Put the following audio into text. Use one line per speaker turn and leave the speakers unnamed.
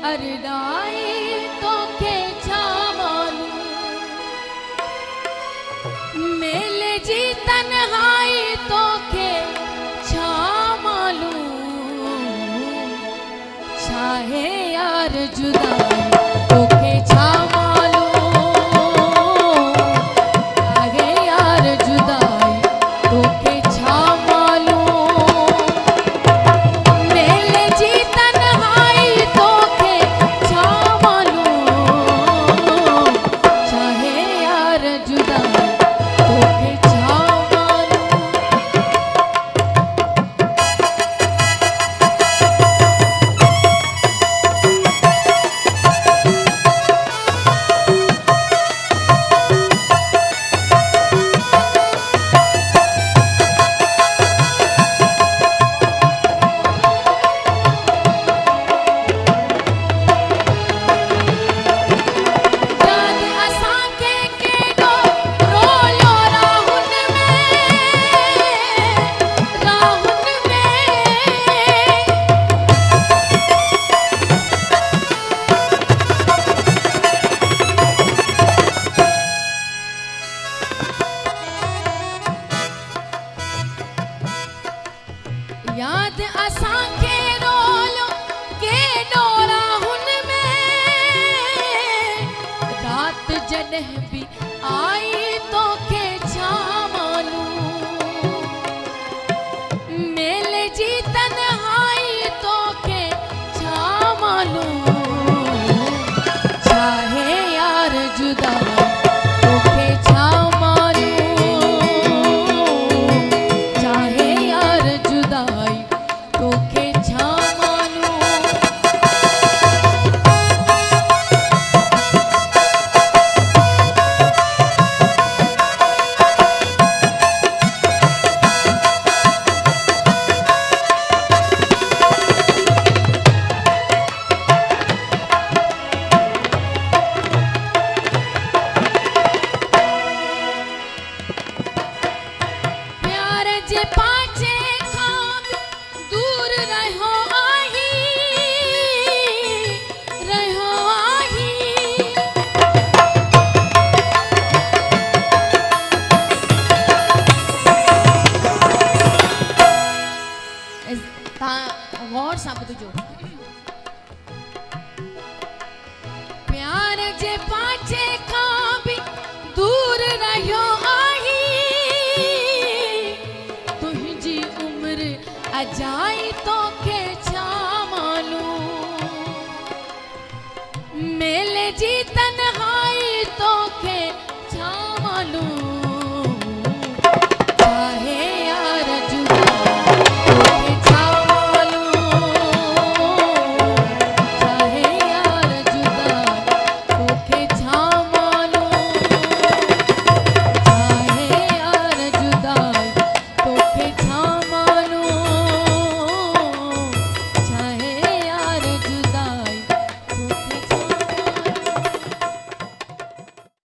अरडाई तो के छामालू मेले जी तन्हाई तो के छामालू चाहे यार जुदाई तो के छामालू चाहे यार जुदाई तो के छामालू मेले जी तन्हाई तो के छामालू चाहे यार जुदाई तो के छामालू। याद असांखे रोलो के डोरा हुन में रात जॾहिं बि आई तो के छा मालूम मेले जी तन्हाई तो के छा मालूम चाहे यार जुदा तो के छा मालूम चाहे यार जुदाई तो के छा मालूम। प्यार जे पाछे खां दूर रहो आही गौर सां ॿुधजो प्यार जे पाछे खां बि दूर रहियो आही तुंहिंजी उम्र अजाई तो के छा मालूम मेले जी